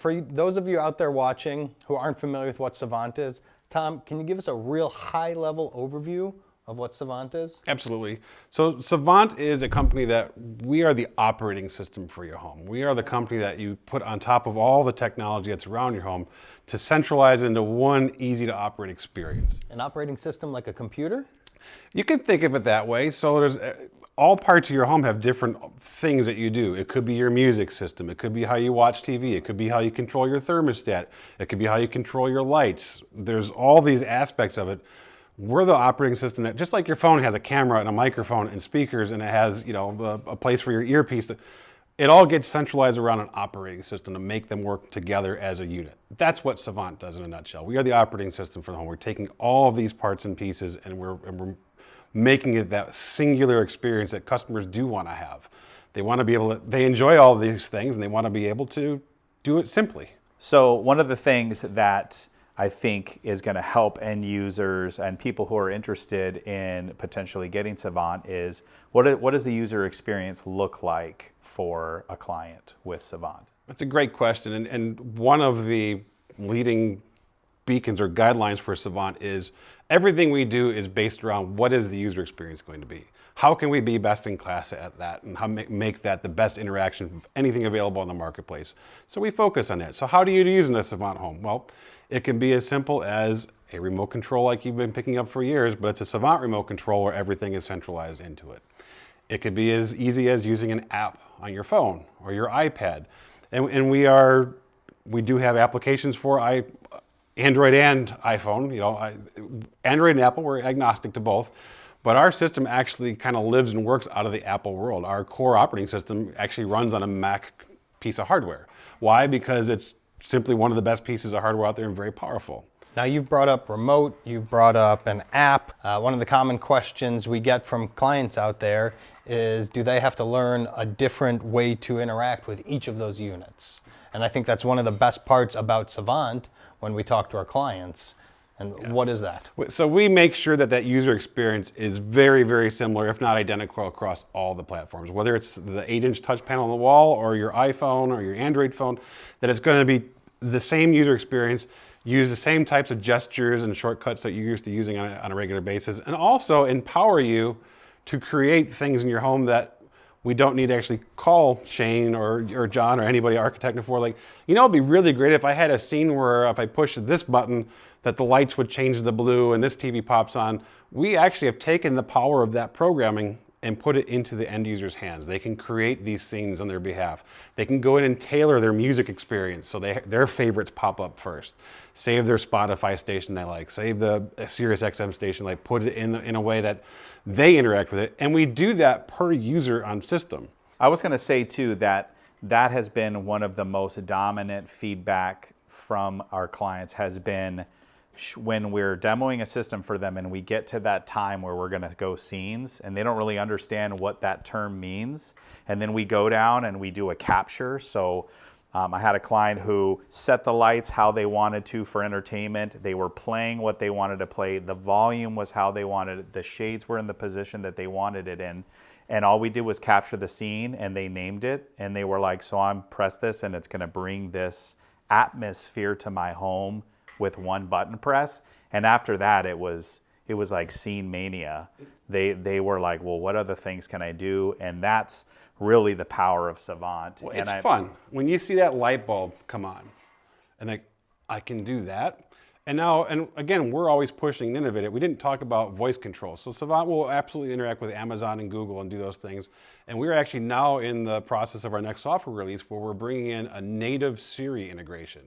Those of you out there watching who aren't familiar with what Savant is, Tom, can you give us a real high-level overview of what Savant is? Absolutely. So Savant is a company that we are the operating system for your home. We are the company that you put on top of all the technology that's around your home to centralize it into one easy to operate experience. An operating system like a computer? You can think of it that way. So there's all parts of your home have different things that you do. It could be your music system. It could be how you watch TV. It could be how you control your thermostat. It could be how you control your lights. There's all these aspects of it. We're the operating system that, just like your phone has a camera and a microphone and speakers, and it has, a place for your earpiece. It all gets centralized around an operating system to make them work together as a unit. That's what Savant does in a nutshell. We are the operating system for the home. We're taking all of these parts and pieces and we're making it that singular experience that customers do want to have. They want to be able to, they enjoy all of these things and they want to be able to do it simply. So one of the things that I think is going to help end users and people who are interested in potentially getting Savant is what does the user experience look like for a client with Savant? That's a great question. And one of the leading beacons or guidelines for Savant is everything we do is based around what is the user experience going to be? How can we be best in class at that and how make that the best interaction of anything available in the marketplace? So we focus on that. So how do you use a Savant home? Well, it can be as simple as a remote control like you've been picking up for years, but it's a Savant remote control where everything is centralized into it. It could be as easy as using an app on your phone or your iPad. And we do have applications for Android and iPhone. Android and Apple, we're agnostic to both. But our system actually kind of lives and works out of the Apple world. Our core operating system actually runs on a Mac piece of hardware. Why? Because it's simply one of the best pieces of hardware out there and very powerful. Now you've brought up remote, you've brought up an app. One of the common questions we get from clients out there is, do they have to learn a different way to interact with each of those units? And I think that's one of the best parts about Savant when we talk to our clients. And what is that? So we make sure that user experience is very, very similar, if not identical, across all the platforms. Whether it's the 8-inch touch panel on the wall or your iPhone or your Android phone, that it's going to be the same user experience, use the same types of gestures and shortcuts that you're used to using on a regular basis, and also empower you to create things in your home that we don't need to actually call Shane or John or anybody at Architechne for. It'd be really great if I had a scene where if I push this button, that the lights would change the blue and this TV pops on. We actually have taken the power of that programming and put it into the end user's hands. They can create these scenes on their behalf. They can go in and tailor their music experience so their favorites pop up first. Save their Spotify station they like, save the Sirius XM station, put it in a way that they interact with it. And we do that per user on system. I was going to say too that has been one of the most dominant feedback from our clients has been when we're demoing a system for them and we get to that time where we're going to go scenes and they don't really understand what that term means. And then we go down and we do a capture. So I had a client who set the lights how they wanted to for entertainment. They were playing what they wanted to play. The volume was how they wanted it. The shades were in the position that they wanted it in. And all we did was capture the scene and they named it. And they were like, so I'm press this and it's going to bring this atmosphere to my home with one button press. And after that, it was like scene mania. They were like, well, what other things can I do? And that's really the power of Savant. Well, it's fun. When you see that light bulb come on and I can do that. And again, we're always pushing and innovating. We didn't talk about voice control. So Savant will absolutely interact with Amazon and Google and do those things. And we're actually now in the process of our next software release where we're bringing in a native Siri integration.